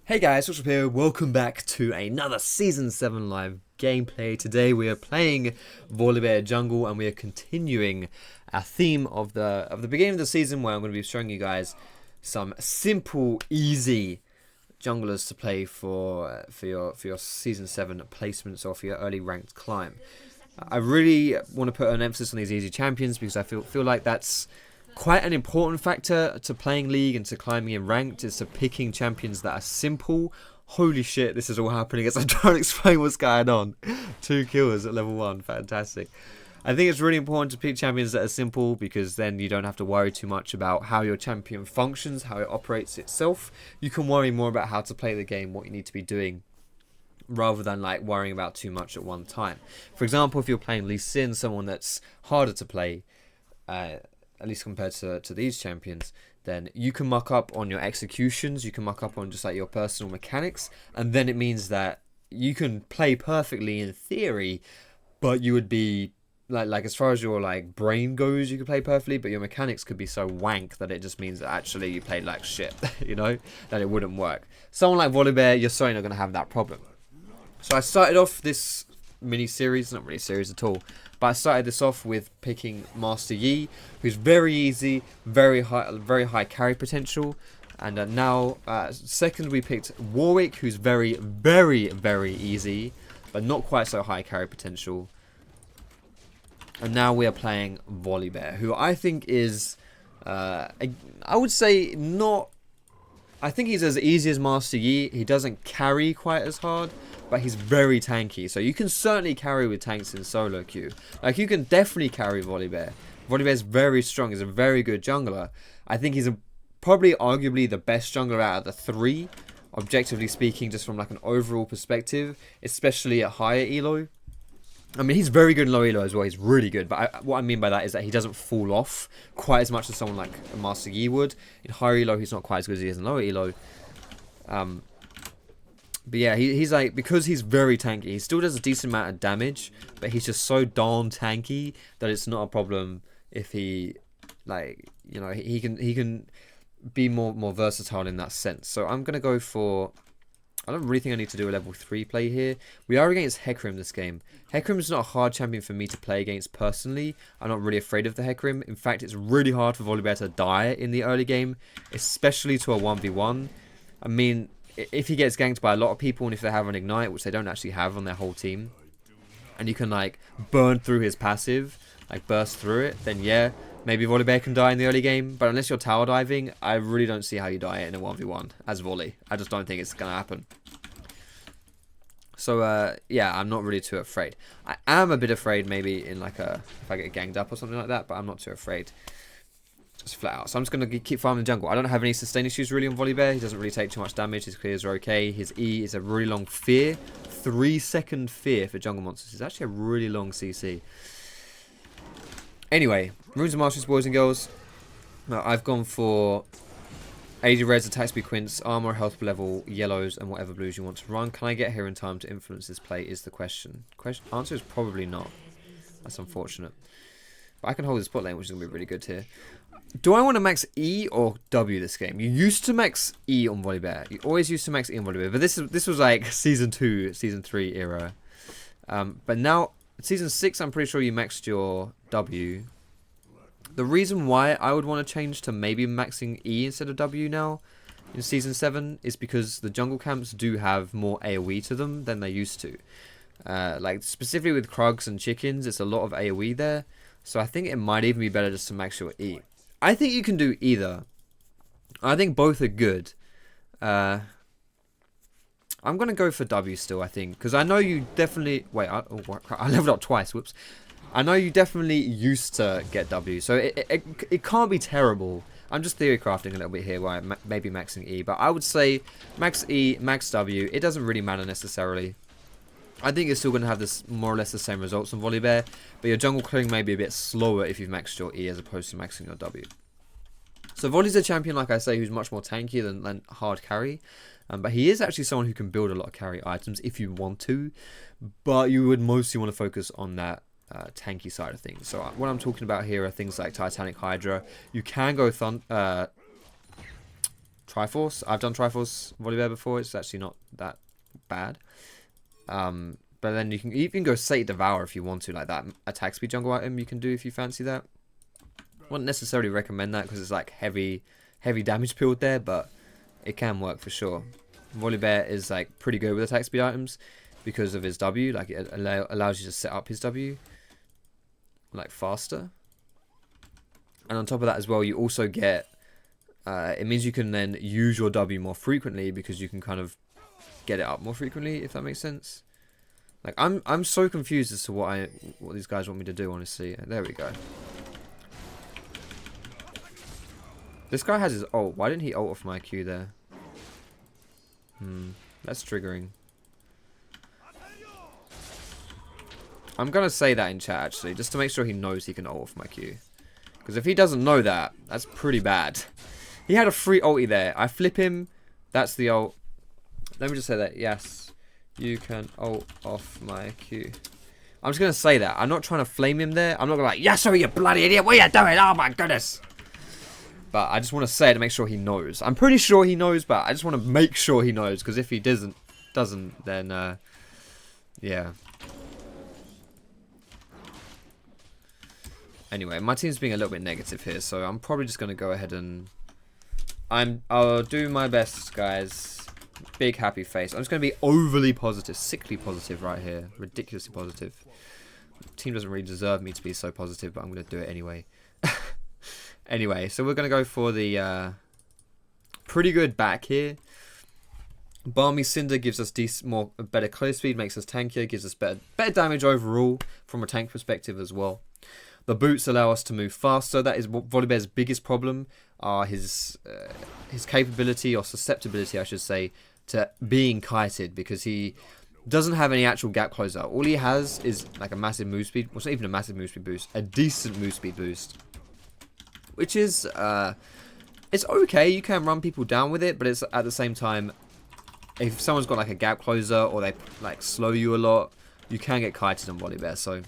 Hey guys, Foxdrop here. Welcome back to another Season 7 live gameplay. Today we are playing Volibear Jungle and we are continuing our theme of the beginning of the season, where I'm going to be showing you guys some simple, easy junglers to play for your Season 7 placements or for your early ranked climb. I really want to put an emphasis on these easy champions because I feel like that's quite an important factor to playing League and to climbing in ranked, is to picking champions that are simple. Holy shit, this is all happening as I'm trying to explain what's going on. 2 kills at level 1, fantastic. I think it's really important to pick champions that are simple, because then you don't have to worry too much about how your champion functions, how it operates itself. You can worry more about how to play the game, what you need to be doing, rather than like worrying about too much at one time. For example, if you're playing Lee Sin, someone that's harder to play, at least compared to these champions, then you can muck up on your executions, you can muck up on just like your personal mechanics, and then it means that you can play perfectly in theory, but you would be like as far as your like brain goes, you could play perfectly, but your mechanics could be so wank that it just means that actually you played like shit, you know, that it wouldn't work. Someone like Volibear, you're certainly not going to have that problem. So I started off this mini-series, not really series at all, but I started this off with picking Master Yi, who's very easy, very high carry potential. And now, second we picked Warwick, who's very easy, but not quite so high carry potential. And now we are playing Volibear, who I think is, I would say not, I think he's as easy as Master Yi. He doesn't carry quite as hard, but he's very tanky. So you can certainly carry with tanks in solo queue. Like, you can definitely carry Volibear. Volibear's very strong. He's a very good jungler. I think he's probably arguably the best jungler out of the 3, objectively speaking, just from like an overall perspective, especially at higher elo. I mean, he's very good in low elo as well. He's really good. But what I mean by that is that he doesn't fall off quite as much as someone like a Master Yi would. In higher elo, he's not quite as good as he is in lower elo. But yeah, he's like, because he's very tanky, he still does a decent amount of damage, but he's just so darn tanky that it's not a problem if he, like, you know, he can be more versatile in that sense. So I'm gonna go for, I don't really think I need to do a level 3 play here. We are against Hecarim this game. Hecarim is not a hard champion for me to play against personally. I'm not really afraid of the Hecarim. In fact, it's really hard for Volibear to die in the early game, especially to a 1v1. I mean, if he gets ganked by a lot of people, and if they have an ignite, which they don't actually have on their whole team, and you can like burn through his passive, like burst through it, then yeah, maybe Volibear can die in the early game. But unless you're tower diving, I really don't see how you die in a 1v1 as Volley. I just don't think it's gonna happen. So yeah, I'm not really too afraid. I am a bit afraid maybe in like if I get ganged up or something like that, but I'm not too afraid. Just flat out. So I'm just going to keep farming the jungle. I don't have any sustain issues really on Volibear. He doesn't really take too much damage. His clears are okay. His E is a really long fear. 3-second fear for jungle monsters. It's actually a really long CC. Anyway, Runes of Masteries, boys and girls. I've gone for AD Reds, attack speed Quints, armor, health level, yellows, and whatever blues you want to run. Can I get here in time to influence this play is the question. Answer is probably not. That's unfortunate. But I can hold the spot lane, which is going to be really good here. Do I want to max E or W this game? You used to max E on Volibear. You always used to max E on Volibear. But this was like Season 2, Season 3 era. But now, Season 6, I'm pretty sure you maxed your W. The reason why I would want to change to maybe maxing E instead of W now in Season 7 is because the jungle camps do have more AoE to them than they used to. Like, specifically with Krugs and Chickens, it's a lot of AoE there. So I think it might even be better just to max your E. I think you can do either. I think both are good. I'm going to go for W still, I think. Because I know you definitely... Wait, I leveled up twice. Whoops. I know you definitely used to get W. So it can't be terrible. I'm just theory crafting a little bit here, where I'm maybe maxing E. But I would say max E, max W. It doesn't really matter necessarily. I think you're still going to have this more or less the same results on Volibear, but your jungle clearing may be a bit slower if you've maxed your E as opposed to maxing your W. So Volley's a champion, like I say, who's much more tanky than hard carry, but he is actually someone who can build a lot of carry items if you want to, but you would mostly want to focus on that tanky side of things. So what I'm talking about here are things like Titanic Hydra. You can go Triforce. I've done Triforce Volibear before. It's actually not that bad. But then you can go Sate Devour if you want to, like that attack speed jungle item you can do if you fancy that. I wouldn't necessarily recommend that because it's like heavy damage build there, but it can work for sure. Volibear is like pretty good with attack speed items because of his W. Like it allows you to set up his W like faster. And on top of that as well, you also get it means you can then use your W more frequently because you can kind of get it up more frequently, if that makes sense. Like I'm so confused as to what these guys want me to do, honestly. There we go. This guy has his ult. Why didn't he ult off my Q there? That's triggering. I'm gonna say that in chat actually, just to make sure he knows he can ult off my Q. Because if he doesn't know that, that's pretty bad. He had a free ulti there. I flip him. That's the ult. Let me just say that. Yes, you can ult off my Q. I'm just going to say that. I'm not trying to flame him there. I'm not going to like, yes, sir, you bloody idiot. What are you doing? Oh, my goodness. But I just want to say it to make sure he knows. I'm pretty sure he knows, but I just want to make sure he knows. Because if he doesn't, then, yeah. Anyway, my team's being a little bit negative here, so I'm probably just going to go ahead and... I'll do my best, guys. Big happy face. I'm just going to be overly positive, sickly positive right here. Ridiculously positive. The team doesn't really deserve me to be so positive, but I'm going to do it anyway. Anyway, so we're going to go for the pretty good back here. Balmy Cinder gives us better close speed, makes us tankier, gives us better damage overall from a tank perspective as well. The boots allow us to move faster. That is Volibear's biggest problem, are his capability, or susceptibility I should say, to being kited, because he doesn't have any actual gap closer. All he has is like a massive move speed, well, it's not even a massive move speed boost, a decent move speed boost. Which is, it's okay, you can run people down with it, but it's at the same time, if someone's got like a gap closer, or they like slow you a lot, you can get kited on Volibear, so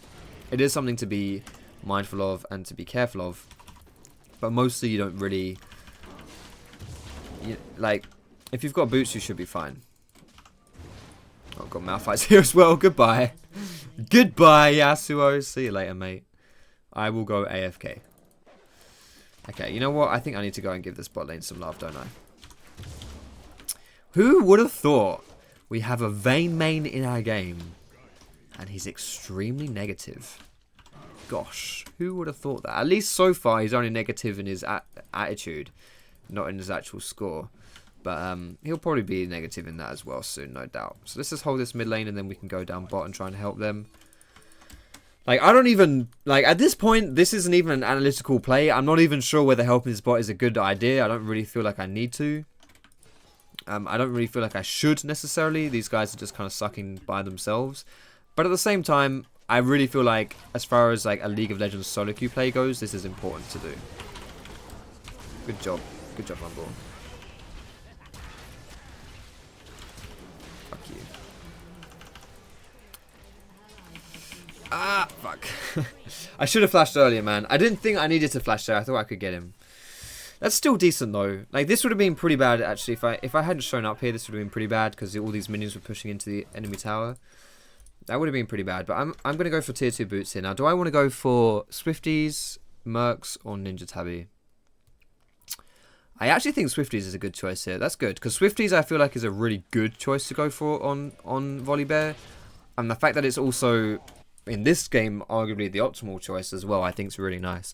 it is something to be mindful of and to be careful of, but mostly you don't really like, if you've got boots you should be fine. Oh, I've got Malphite's here as well. Goodbye. Goodbye, Yasuo. See you later, mate. I will go AFK. Okay, you know what, I think I need to go and give this bot lane some love, don't I? Who would have thought we have a Vayne main in our game and he's extremely negative? Gosh, who would have thought that? At least so far, he's only negative in his attitude, not in his actual score. But he'll probably be negative in that as well soon, no doubt. So let's just hold this mid lane and then we can go down bot and try and help them. Like, I don't even... Like, at this point, this isn't even an analytical play. I'm not even sure whether helping this bot is a good idea. I don't really feel like I need to. I don't really feel like I should necessarily. These guys are just kind of sucking by themselves. But at the same time, I really feel like, as far as like a League of Legends solo queue play goes, this is important to do. Good job. Good job, Rumble. Fuck you. Ah, fuck. I should have flashed earlier, man. I didn't think I needed to flash there. I thought I could get him. That's still decent, though. Like, this would have been pretty bad, actually. If I hadn't shown up here, this would have been pretty bad, because all these minions were pushing into the enemy tower. That would have been pretty bad, but I'm going to go for tier 2 boots here. Now, do I want to go for Swifties, Mercs, or Ninja Tabby? I actually think Swifties is a good choice here. That's good, because Swifties I feel like is a really good choice to go for on Volibear. And the fact that it's also, in this game, arguably the optimal choice as well, I think is really nice.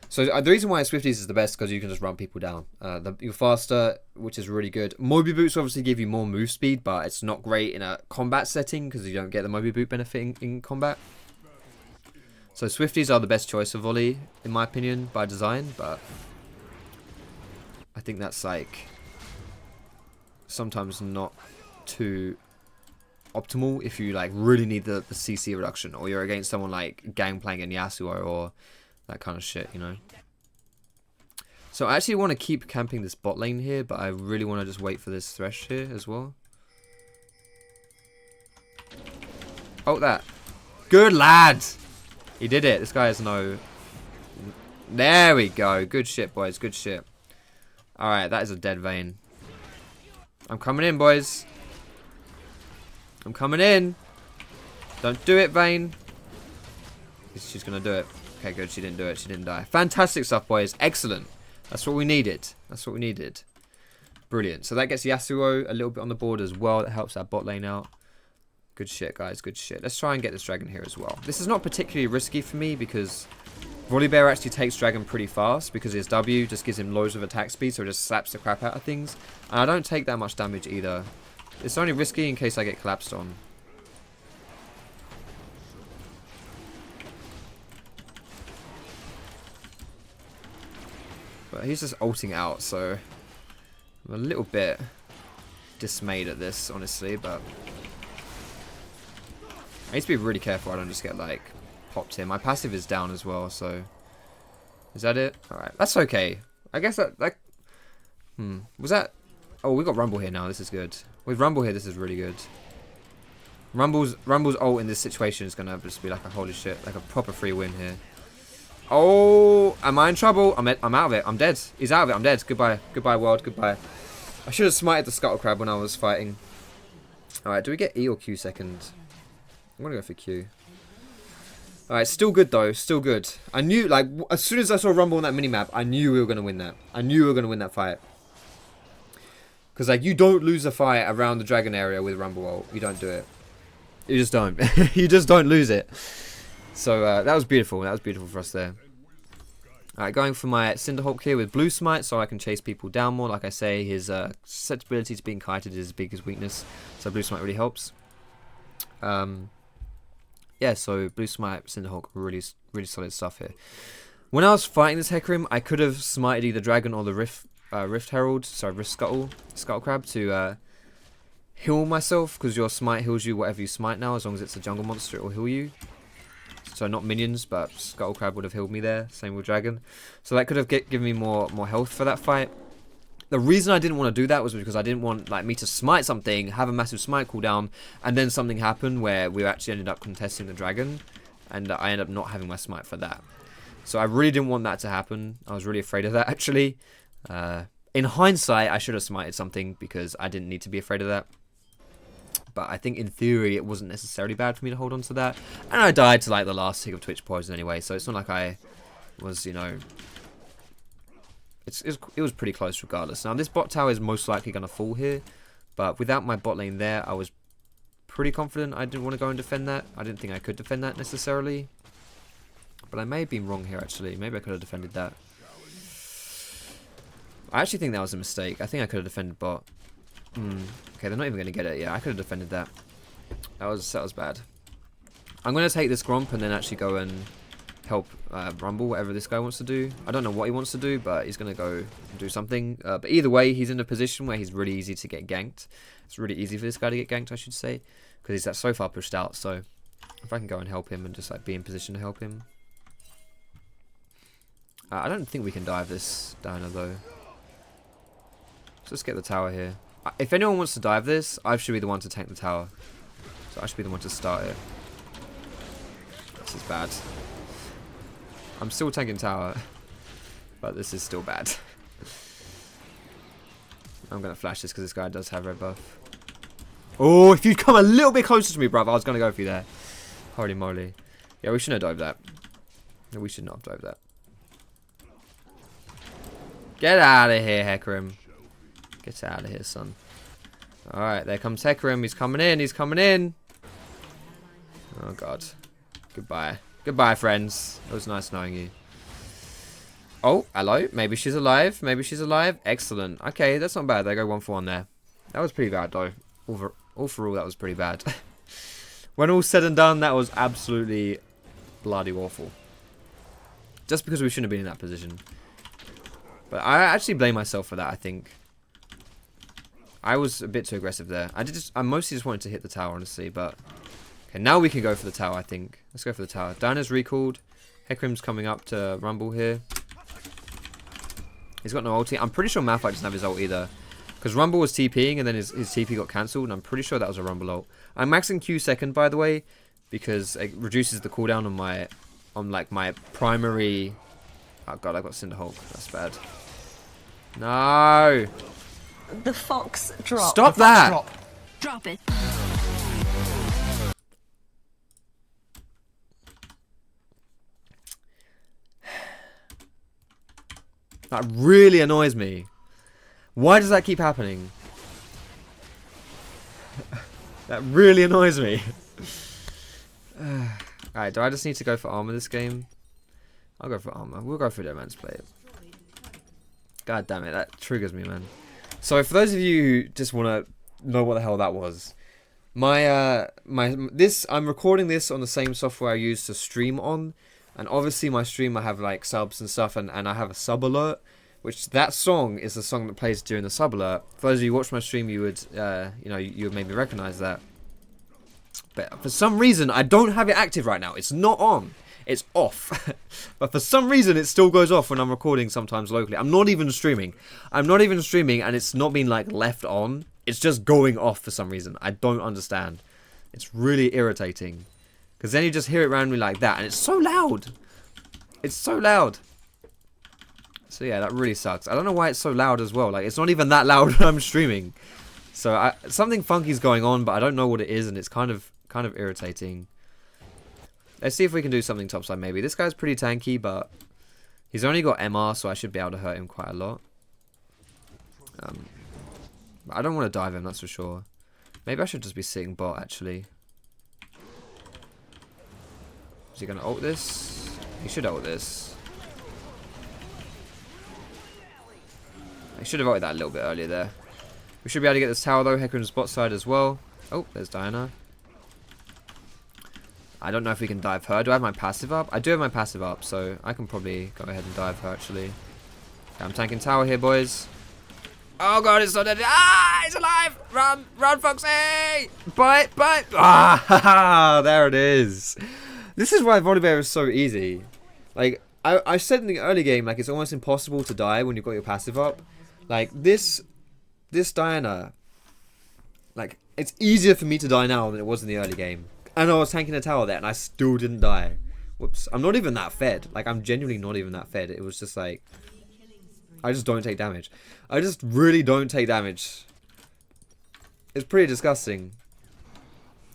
So the reason why Swifties is the best, because you can just run people down. You're faster, which is really good. Moby Boots obviously give you more move speed, but it's not great in a combat setting because you don't get the Moby Boot benefit in combat. So Swifties are the best choice of volley, in my opinion, by design, but I think that's like sometimes not too optimal if you like really need the CC reduction, or you're against someone like Gangplank and Yasuo or that kind of shit, you know. So I actually want to keep camping this bot lane here, but I really want to just wait for this Thresh here as well. Oh, that. Good lad! He did it. This guy has no... There we go. Good shit, boys. Good shit. Alright, that is a dead Vayne. I'm coming in, boys. I'm coming in. Don't do it, Vayne. She's going to do it. Okay, good. She didn't do it. She didn't die. Fantastic stuff, boys. Excellent. That's what we needed. That's what we needed. Brilliant. So that gets Yasuo a little bit on the board as well. That helps our bot lane out. Good shit, guys. Good shit. Let's try and get this dragon here as well. This is not particularly risky for me because Volibear actually takes dragon pretty fast because his W just gives him loads of attack speed, so it just slaps the crap out of things. And I don't take that much damage either. It's only risky in case I get collapsed on. But he's just ulting out, so I'm a little bit dismayed at this, honestly, but I need to be really careful I don't just get, like, popped here. My passive is down as well, so is that it? Alright, that's okay. I guess that, was that... Oh, we got Rumble here now. This is good. With Rumble here, this is really good. Rumble's ult in this situation is going to just be like a holy shit, like a proper free win here. Oh, am I in trouble? I'm out of it. I'm dead. He's out of it. I'm dead. Goodbye. Goodbye, world. Goodbye. I should have smited the Scuttle Crab when I was fighting. Alright, do we get E or Q second? I'm going to go for Q. Alright, still good though. Still good. I knew, like, as soon as I saw Rumble on that minimap, I knew we were going to win that. I knew we were going to win that fight. Because, like, you don't lose a fight around the dragon area with Rumble ult. You don't do it. You just don't. You just don't lose it. So, that was beautiful. That was beautiful for us there. Alright, going for my Cinderhulk here with Blue Smite so I can chase people down more. Like I say, his susceptibility to being kited is his biggest weakness. So, Blue Smite really helps. Yeah, so Blue Smite, Cinderhulk, really solid stuff here. When I was fighting this Hecarim, I could have smited either Dragon or the Rift Herald, sorry, Rift Scuttle Crab to heal myself, because your smite heals you whatever you smite now, as long as it's a jungle monster, it will heal you. So not minions, but Scuttle Crab would have healed me there, same with Dragon. So that could have given me more health for that fight. The reason I didn't want to do that was because I didn't want like me to smite something, have a massive smite cooldown, and then something happened where we actually ended up contesting the dragon, and I ended up not having my smite for that. So I really didn't want that to happen. I was really afraid of that, actually. In hindsight, I should have smited something because I didn't need to be afraid of that. But I think in theory, it wasn't necessarily bad for me to hold on to that. And I died to like the last tick of Twitch poison anyway, so it's not like I was, you know... It was pretty close regardless. Now this bot tower is most likely going to fall here, but without my bot lane there, I was pretty confident I didn't want to go and defend that. I didn't think I could defend that necessarily, but I may have been wrong here actually. Maybe I could have defended that. I actually think that was a mistake. I think I could have defended bot. Okay, they're not even going to get it. Yeah, I could have defended that. That was bad. I'm going to take this Gromp and then actually go and help Rumble, whatever this guy wants to do. I don't know what he wants to do, but he's going to go do something. But either way, he's in a position where he's really easy to get ganked. It's really easy for this guy to get ganked, I should say, because he's so far pushed out. So if I can go and help him and just like be in position to help him. I don't think we can dive this diner though. So let's get the tower here. If anyone wants to dive this, I should be the one to tank the tower. So I should be the one to start it. This is bad. I'm still tanking tower, but this is still bad. I'm going to flash this because this guy does have red buff. Oh, if you'd come a little bit closer to me, bruv, I was going to go for you there. Holy moly. Yeah, we shouldn't have dived that. No, we should not have dived that. Get out of here, Hecarim. Get out of here, son. Alright, there comes Hecarim. He's coming in. He's coming in. Oh, God. Goodbye. Goodbye, friends. It was nice knowing you. Oh, hello. Maybe she's alive. Maybe she's alive. Excellent. Okay, that's not bad. They go 1 for 1 there. That was pretty bad, though. All for all, that was pretty bad. When all's said and done, that was absolutely bloody awful. Just because we shouldn't have been in that position. But I actually blame myself for that, I think. I was a bit too aggressive there. I mostly just wanted to hit the tower, honestly, but... Okay, now we can go for the tower, I think. Let's go for the tower. Diana's recalled. Hecarim's coming up to Rumble here. He's got no ulti. I'm pretty sure Malphite doesn't have his ult either. Because Rumble was TPing and then his TP got cancelled. And I'm pretty sure that was a Rumble ult. I'm maxing Q second, by the way. Because it reduces the cooldown on my primary... Oh god, I got Cinderhulk. That's bad. No! The Foxdrop. Stop that! Foxdrop. Drop it. That really annoys me. Why does that keep happening? That really annoys me. Alright, do I just need to go for armor this game? I'll go for armor. We'll go for the man's play. God damn it, that triggers me, man. So for those of you who just want to know what the hell that was, I'm recording this on the same software I use to stream on, and obviously my stream I have like subs and stuff, and I have a sub alert, which that song is the song that plays during the sub alert. For those of you who watch my stream, you would you would maybe recognize that. But for some reason I don't have it active right now. It's not on. It's off. But for some reason it still goes off when I'm recording sometimes locally. I'm not even streaming, and it's not being like left on. It's just going off for some reason. I don't understand. It's really irritating. Because then you just hear it randomly like that, and it's so loud. It's so loud. So yeah, that really sucks. I don't know why it's so loud as well. Like, it's not even that loud when I'm streaming. So something funky's going on, but I don't know what it is, and it's kind of irritating. Let's see if we can do something topside maybe. This guy's pretty tanky, but he's only got MR, so I should be able to hurt him quite a lot. I don't want to dive him, that's for sure. Maybe I should just be sitting bot, actually. Is he going to ult this? He should ult this. I should have ulted that a little bit earlier there. We should be able to get this tower, though. Hecarim's bot side as well. Oh, there's Diana. I don't know if we can dive her. Do I have my passive up? I do have my passive up, so I can probably go ahead and dive her, actually. Okay, I'm tanking tower here, boys. Oh god, it's so dead. Ah, he's alive! Run! Run, Foxy! Bite! Ah, there it is. This is why Volibear is so easy. Like, I said in the early game, like, it's almost impossible to die when you've got your passive up. Like, this Diana, like, it's easier for me to die now than it was in the early game. And I was tanking a tower there, and I still didn't die. Whoops. I'm not even that fed. Like, I'm genuinely not even that fed. It was just like, I just don't take damage. I just really don't take damage. It's pretty disgusting.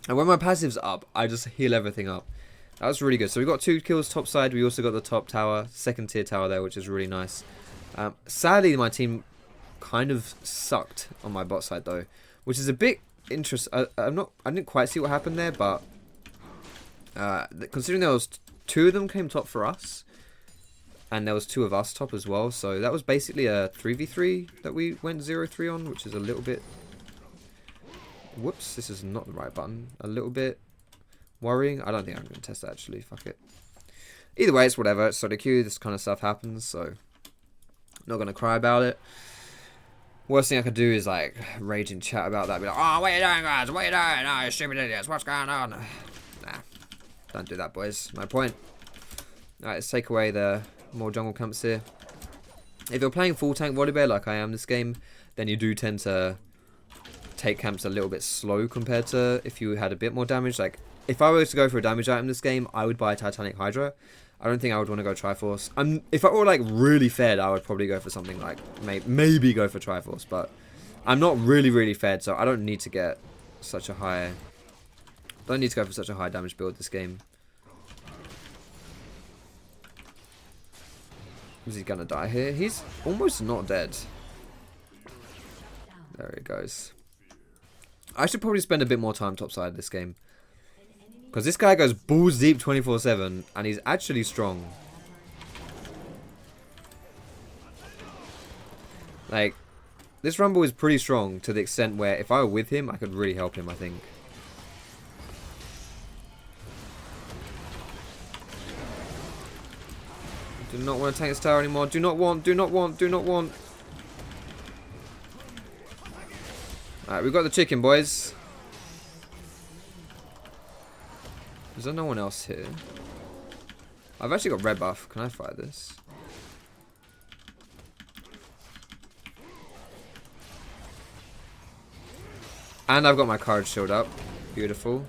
And when my passive's up, I just heal everything up. That was really good. So we got 2 kills top side. We also got the top tower, second tier tower there, which is really nice. Sadly, my team kind of sucked on my bot side though, which is a bit interesting. I didn't quite see what happened there, but considering there was 2 of them came top for us, and there was 2 of us top as well, so that was basically a 3v3 that we went 0-3 on, which is a little bit... Whoops, this is not the right button. A little bit worrying. I don't think I'm going to test that, actually. Fuck it. Either way, it's whatever. It's solo queue. This kind of stuff happens, so not going to cry about it. Worst thing I could do is, like, rage in chat about that. Be like, oh, what are you doing, guys? What are you doing? Oh, you stupid idiots. What's going on? Nah. Don't do that, boys. No point. Alright, let's take away the more jungle camps here. If you're playing full tank Volibear like I am this game, then you do tend to take camps a little bit slow compared to if you had a bit more damage. Like, if I was to go for a damage item this game, I would buy Titanic Hydra. I don't think I would want to go Triforce. If I were like really fed, I would probably go for something like maybe go for Triforce, but I'm not really fed, so I don't need to get such a high. Don't need to go for such a high damage build this game. Is he gonna die here? He's almost not dead. There he goes. I should probably spend a bit more time topside this game, because this guy goes balls deep 24/7, and he's actually strong. Like, this Rumble is pretty strong to the extent where if I were with him, I could really help him, I think. Do not want to tank this tower anymore. Do not want. Alright, we've got the chicken, boys. Is there no one else here? I've actually got red buff. Can I fight this? And I've got my courage shield up. Beautiful.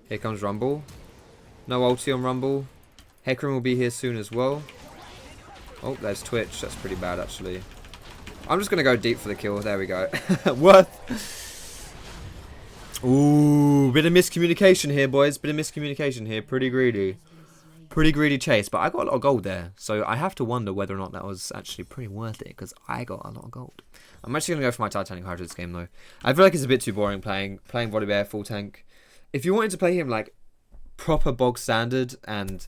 Here comes Rumble. No ulti on Rumble. Hecarim will be here soon as well. Oh, there's Twitch. That's pretty bad, actually. I'm just going to go deep for the kill. There we go. Worth. Ooh, bit of miscommunication here, boys. Bit of miscommunication here. Pretty greedy. Pretty greedy chase. But I got a lot of gold there. So I have to wonder whether or not that was actually pretty worth it. Because I got a lot of gold. I'm actually going to go for my Titanic Hydra this game, though. I feel like it's a bit too boring playing Volibear full tank. If you wanted to play him, like, proper bog standard and...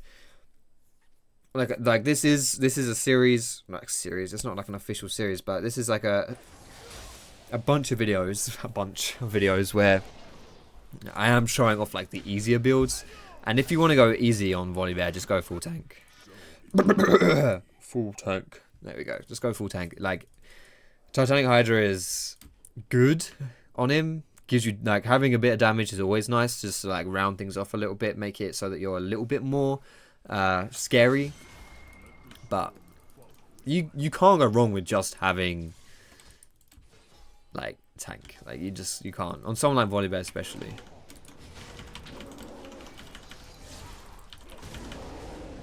Like this is a series, not a series. It's not like an official series, but this is like a bunch of videos where I am showing off like the easier builds. And if you want to go easy on Volibear, just go full tank. Full tank. There we go. Just go full tank. Like Titanic Hydra is good on him. Gives you like having a bit of damage is always nice. Just to, like round things off a little bit, make it so that you're a little bit more scary, but you can't go wrong with just having like tank. Like you can't on someone like Volibear especially.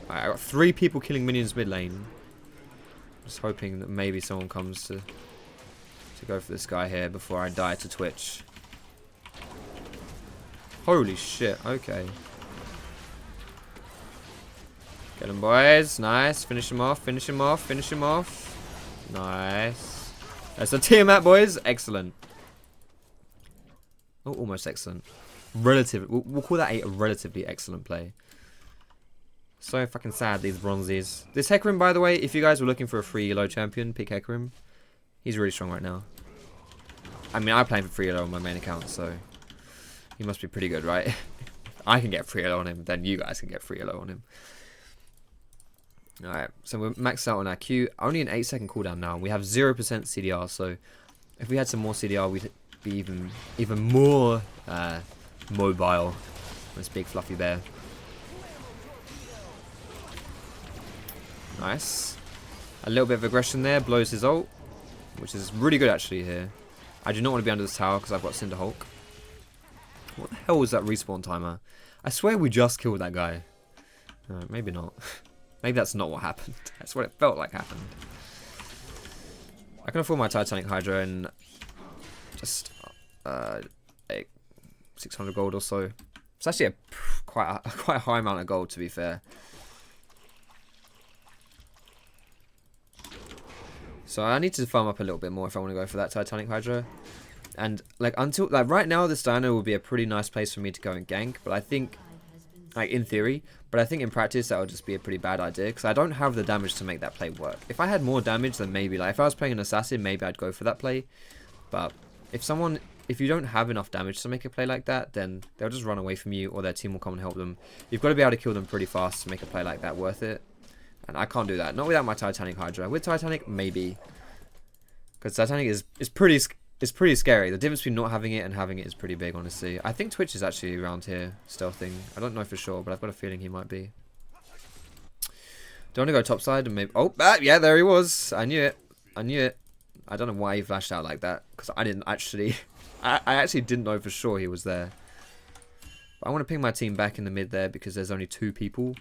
Alright, I got 3 people killing minions mid lane. Just hoping that maybe someone comes to go for this guy here before I die to Twitch. Holy shit! Okay. Get him, boys. Nice. Finish him off. Finish him off. Finish him off. Nice. That's the Tiamat, boys. Excellent. Oh, almost excellent. We'll call that a relatively excellent play. So fucking sad, these bronzies. This Hecarim, by the way, if you guys were looking for a free elo champion, pick Hecarim. He's really strong right now. I mean, I'm playing for free elo on my main account, so he must be pretty good, right? I can get free elo on him, then you guys can get free elo on him. Alright, so we're maxed out on our Q. Only an 8-second cooldown now. We have 0% CDR, so if we had some more CDR, we'd be even more mobile. This big fluffy bear. Nice. A little bit of aggression there. Blows his ult, which is really good actually here. I do not want to be under this tower because I've got Cinder Hulk. What the hell was that respawn timer? I swear we just killed that guy. Maybe not. Maybe that's not what happened. That's what it felt like happened. I can afford my Titanic Hydra in just like 600 gold or so. It's actually quite a high amount of gold, to be fair. So I need to farm up a little bit more if I want to go for that Titanic Hydra. And like right now, this dino will be a pretty nice place for me to go and gank. But I think, like in theory, but I think in practice that would just be a pretty bad idea because I don't have the damage to make that play work. If I had more damage, then maybe, like if I was playing an assassin, maybe I'd go for that play. But if you don't have enough damage to make a play like that, then they'll just run away from you or their team will come and help them. You've got to be able to kill them pretty fast to make a play like that worth it. And I can't do that. Not without my Titanic Hydra. With Titanic, maybe. Because Titanic is pretty scary. The difference between not having it and having it is pretty big, honestly. I think Twitch is actually around here, stealthing. I don't know for sure, but I've got a feeling he might be. Do I want to go topside and maybe... Oh, yeah, there he was. I knew it. I knew it. I don't know why he flashed out like that. Because I didn't actually... I actually didn't know for sure he was there. But I want to ping my team back in the mid there because there's only 2 people.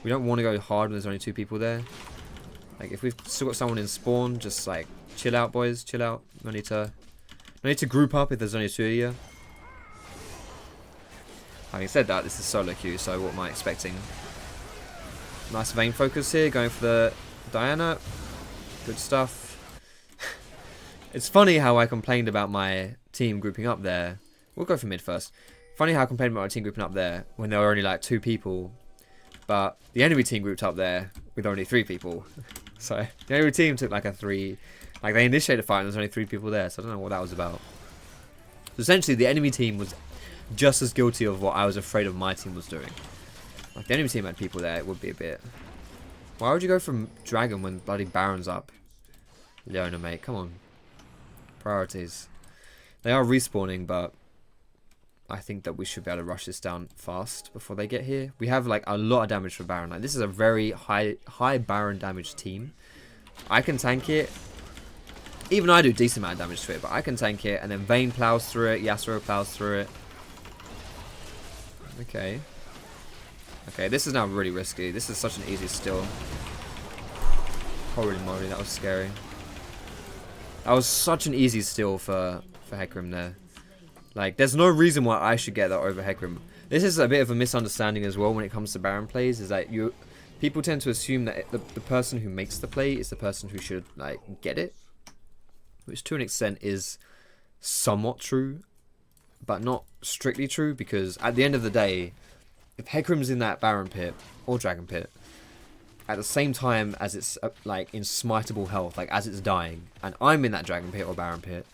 We don't want to go hard when there's only 2 people there. Like, if we've still got someone in spawn, just, like, chill out, boys. Chill out. No need to group up if there's only 2 of you. Having said that, this is solo queue, so what am I expecting? Nice vein focus here, going for the Diana. Good stuff. It's funny how I complained about my team grouping up there. We'll go for mid first. Funny how I complained about my team grouping up there when there were only like 2 people. But the enemy team grouped up there with only 3 people. So the enemy team took like a 3... Like they initiated a fight and there's only 3 people there. So I don't know what that was about. So essentially the enemy team was just as guilty of what I was afraid of my team was doing. Like the enemy team had people there, it would be a bit... Why would you go from Dragon when bloody Baron's up? Leona, mate, come on. Priorities. They are respawning, but I think that we should be able to rush this down fast before they get here. We have like a lot of damage for Baron. Like this is a very high Baron damage team. I can tank it. Even I do decent amount of damage to it, but I can tank it. And then Vayne plows through it. Yasuo plows through it. Okay. Okay, this is now really risky. This is such an easy steal. Holy moly, that was scary. That was such an easy steal for Hecarim there. Like, there's no reason why I should get that over Hecarim. This is a bit of a misunderstanding as well when it comes to Baron plays, is that people tend to assume that the person who makes the play is the person who should, like, get it. Which to an extent is somewhat true, but not strictly true, because at the end of the day, if Hecarim's in that Baron pit, or Dragon pit, at the same time as it's, like, in smiteable health, like, as it's dying, and I'm in that Dragon pit or Baron pit,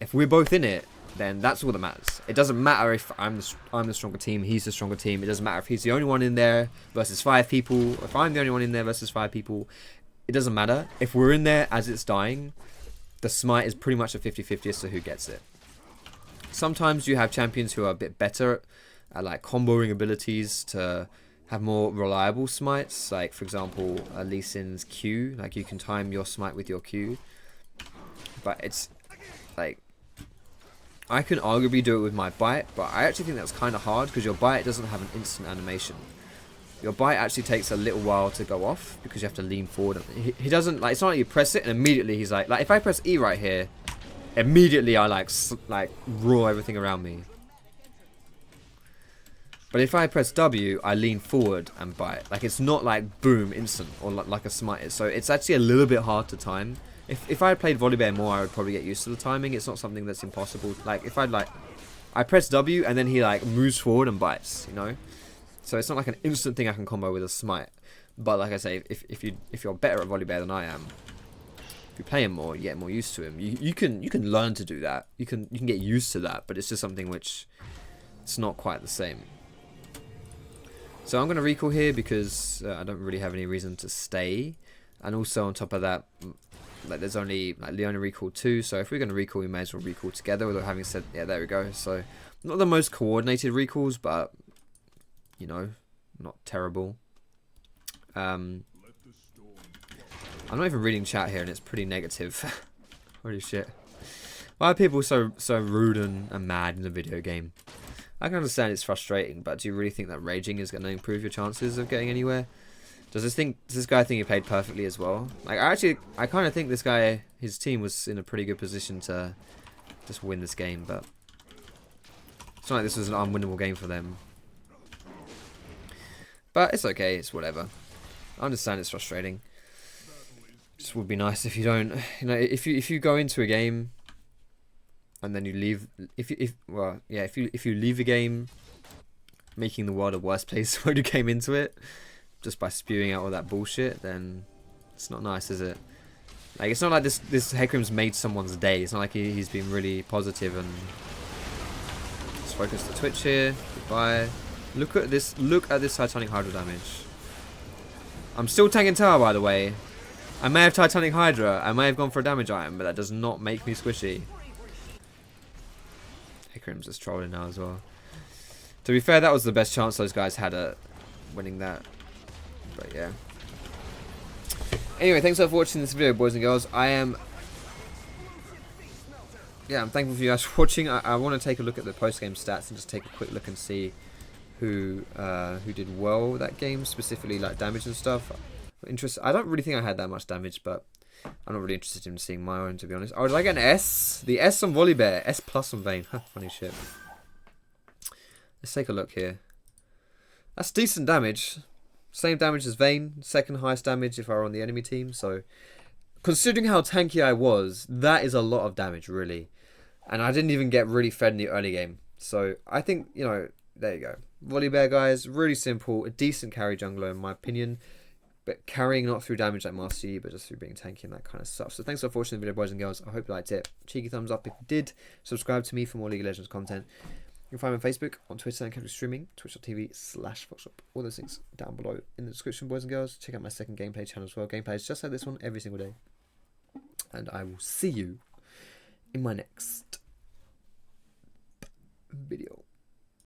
if we're both in it, then that's all that matters. It doesn't matter if I'm the stronger team, he's the stronger team. It doesn't matter if he's the only one in there versus 5 people, or if I'm the only one in there versus 5 people. It doesn't matter. If we're in there as it's dying, the smite is pretty much a 50-50 as to who gets it. Sometimes you have champions who are a bit better at, like, comboing abilities to have more reliable smites. Like, for example, Lee Sin's Q. Like, you can time your smite with your Q. But it's, like, I can arguably do it with my bite, but I actually think that's kind of hard because your bite doesn't have an instant animation. Your bite actually takes a little while to go off because you have to lean forward. He doesn't, like, it's not like you press it and immediately he's like if I press E right here, immediately I like roar everything around me. But if I press W, I lean forward and bite. Like, it's not like boom instant or like a smite is. So it's actually a little bit hard to time. If I had played Volibear more, I would probably get used to the timing. It's not something that's impossible. Like, if I press W and then he, like, moves forward and bites, you know? So it's not like an instant thing I can combo with a smite. But like I say, if you're better at Volibear than I am, if you play him more, you get more used to him. You can learn to do that. You can get used to that, but it's just something which it's not quite the same. So I'm going to recall here because I don't really have any reason to stay. And also on top of that, like, there's only, like, Leona recalled 2, so if we're going to recall, we may as well recall together without having said, yeah, there we go. So, not the most coordinated recalls, but, you know, not terrible. I'm not even reading chat here, and it's pretty negative. Holy shit. Why are people so rude and mad in the video game? I can understand it's frustrating, but do you really think that raging is going to improve your chances of getting anywhere? Does this guy think he played perfectly as well? Like, I kind of think this guy, his team was in a pretty good position to just win this game, but it's not like this was an unwinnable game for them. But it's okay, it's whatever. I understand it's frustrating. Just would be nice if you don't, you know, if you go into a game and then you leave, if you leave a game making the world a worse place when you came into it, just by spewing out all that bullshit, then it's not nice, is it? Like, it's not like this Hecarim's made someone's day. It's not like he's been really positive and... Let's focus the Twitch here. Goodbye. Look at this Titanic Hydra damage. I'm still tanking tower, by the way. I may have Titanic Hydra. I may have gone for a damage item, but that does not make me squishy. Hecarim's just trolling now as well. To be fair, that was the best chance those guys had at winning that. But yeah. Anyway, thanks for watching this video, boys and girls. I'm thankful for you guys watching. I want to take a look at the post-game stats and just take a quick look and see who did well that game, specifically like damage and stuff. I don't really think I had that much damage, but I'm not really interested in seeing my own, to be honest. Oh, did I get an S? The S on Volibear. S plus on Vayne. Funny shit. Let's take a look here. That's decent damage. Same damage as Vayne. Second highest damage if I were on the enemy team. So, considering how tanky I was, that is a lot of damage, really. And I didn't even get really fed in the early game. So, I think, you know, there you go. Volibear, guys, really simple. A decent carry jungler, in my opinion. But carrying not through damage like Mastery, but just through being tanky and that kind of stuff. So, thanks for watching the video, boys and girls. I hope you liked it. Cheeky thumbs up if you did. Subscribe to me for more League of Legends content. You can find me on Facebook, on Twitter, and currently streaming, twitch.tv/Foxdrop. All those things down below in the description, boys and girls. Check out my second gameplay channel as well. Gameplays just like this one every single day. And I will see you in my next video.